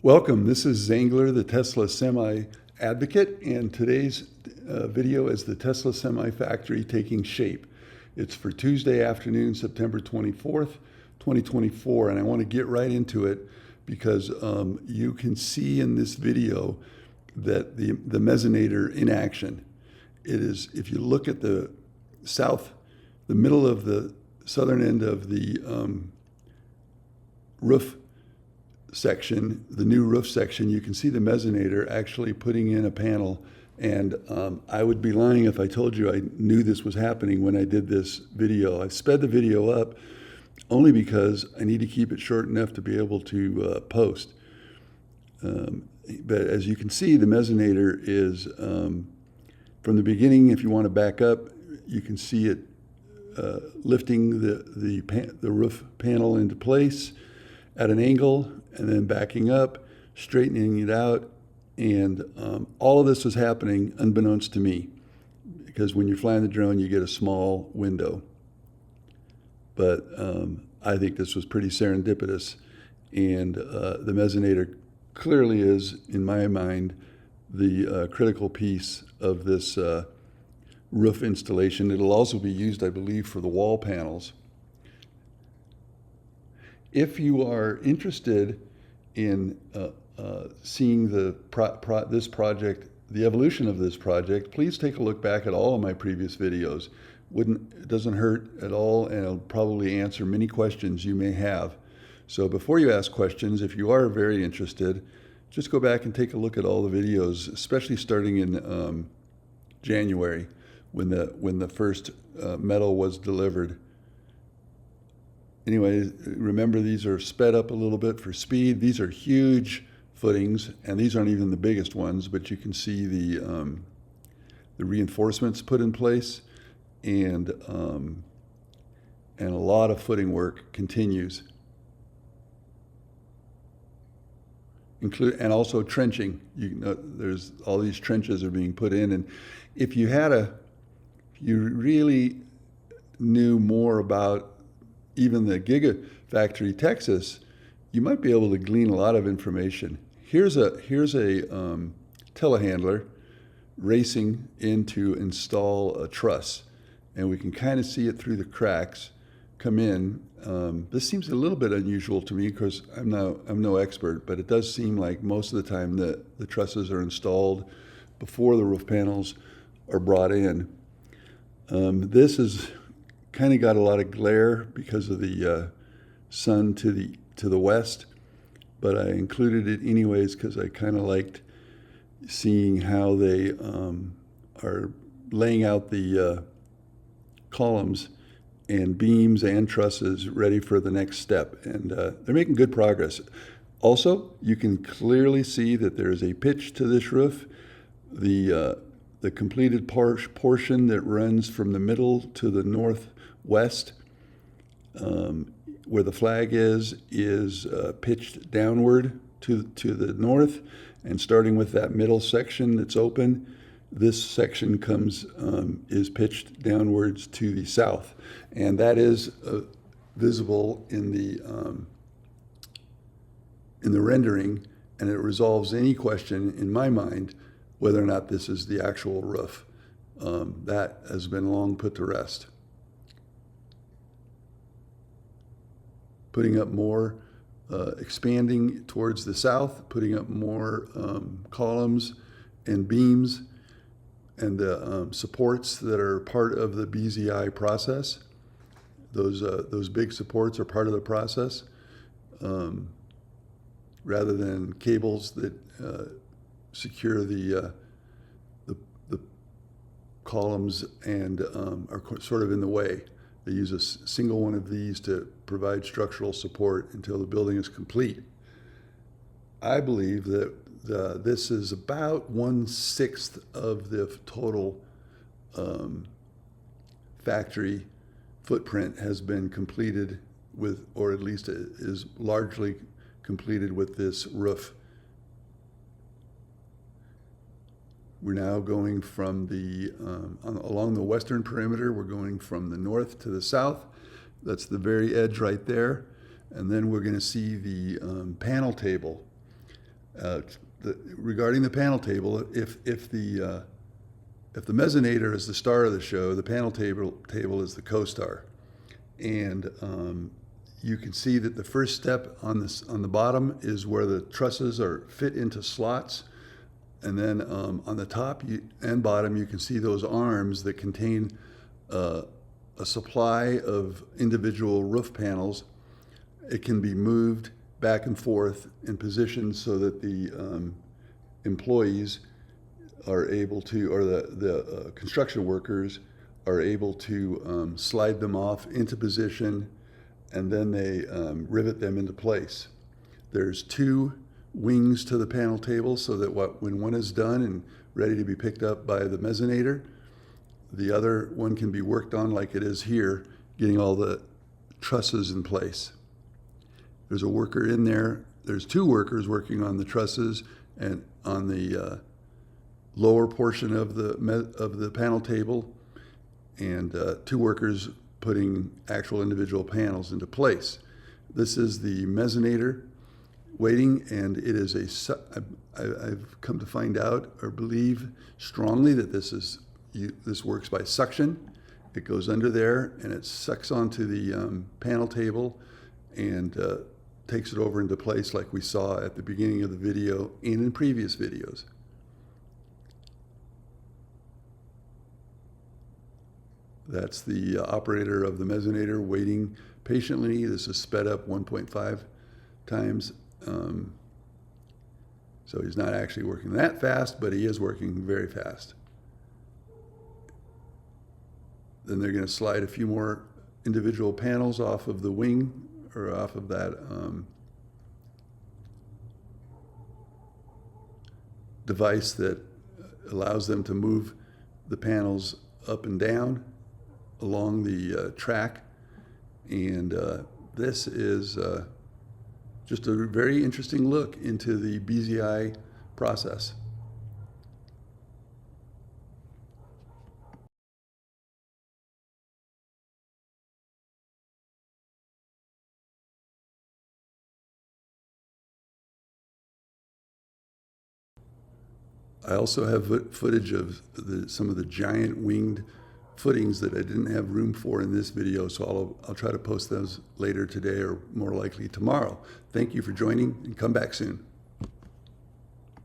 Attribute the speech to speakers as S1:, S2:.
S1: Welcome, this is Zangler, the Tesla Semi Advocate, and today's video is the Tesla Semi Factory taking shape. It's for Tuesday afternoon, September 24th, 2024, and I want to get right into it because you can see in this video that the Mezzanator in action. It is, if you look at the middle of the southern end of the roof section, the new roof section, you can see the Mezzanator actually putting in a panel. And I would be lying if I told you I knew this was happening when I did this video. I sped the video up only because I need to keep it short enough to be able to post. But as you can see, the Mezzanator is, from the beginning, if you want to back up, you can see it lifting the roof panel into place at an angle, and then backing up, straightening it out, and all of this was happening unbeknownst to me, because when you're flying the drone, you get a small window. But I think this was pretty serendipitous, and the Mezzanator clearly is, in my mind, the critical piece of this roof installation. It'll also be used, I believe, for the wall panels. If you are interested in seeing this project, the evolution of this project, please take a look back at all of my previous videos. It doesn't hurt at all, and it'll probably answer many questions you may have. So before you ask questions, if you are very interested, just go back and take a look at all the videos, especially starting in January, when the first metal was delivered. Anyway, remember, these are sped up a little bit for speed. These are huge footings, and these aren't even the biggest ones, but you can see the reinforcements put in place, and a lot of footing work continues. And also trenching. There's all these trenches are being put in, and if you really knew more about even the Gigafactory Texas, you might be able to glean a lot of information. Here's a telehandler racing in to install a truss, and we can kind of see it through the cracks come in. This seems a little bit unusual to me because I'm no expert, but it does seem like most of the time the trusses are installed before the roof panels are brought in. This is kind of got a lot of glare because of the sun to the west, but I included it anyways because I kind of liked seeing how they are laying out the columns and beams and trusses ready for the next step, and they're making good progress. Also, you can clearly see that there is a pitch to this roof. The completed portion that runs from the middle to the northwest, where the flag is pitched downward to the north, and starting with that middle section that's open, this section is pitched downwards to the south, and that is visible in the rendering, and it resolves any question in my mind whether or not this is the actual roof. That has been long put to rest. Putting up more, expanding towards the south, putting up more columns and beams and the supports that are part of the BZI process. Those big supports are part of the process, rather than cables that secure the columns and are sort of in the way. They use a single one of these to provide structural support until the building is complete. I believe that this is about 1/6 of the total factory footprint has been completed with, or at least is largely completed with, this roof. We're now going from along the western perimeter, we're going from the north to the south. That's the very edge right there. And then we're going to see the panel table. Uh, Regarding the panel table, if the Mezzanator is the star of the show, the panel table is the co-star. And you can see that the first step on the bottom is where the trusses are fit into slots. And then on the top and bottom, you can see those arms that contain a supply of individual roof panels. It can be moved back and forth in position so that the employees are able to, or the construction workers are able to slide them off into position, and then they rivet them into place. There's two wings to the panel table so that when one is done and ready to be picked up by the Mezzanator, the other one can be worked on like it is here, getting all the trusses in place. There's a worker in there. There's two workers working on the trusses and on the lower portion of the panel table, and two workers putting actual individual panels into place. This is the Mezzanator waiting, and it is I've come to find out or believe strongly that this works by suction. It goes under there and it sucks onto the panel table and takes it over into place like we saw at the beginning of the video and in previous videos. That's the operator of the Mezzanator waiting patiently. This is sped up 1.5 times. So he's not actually working that fast, but he is working very fast. Then they're going to slide a few more individual panels off of the wing, or off of that device that allows them to move the panels up and down along the track. And this is just a very interesting look into the BZI process. I also have footage of some of the giant winged footings that I didn't have room for in this video, so I'll try to post those later today or more likely tomorrow. Thank you for joining, and come back soon.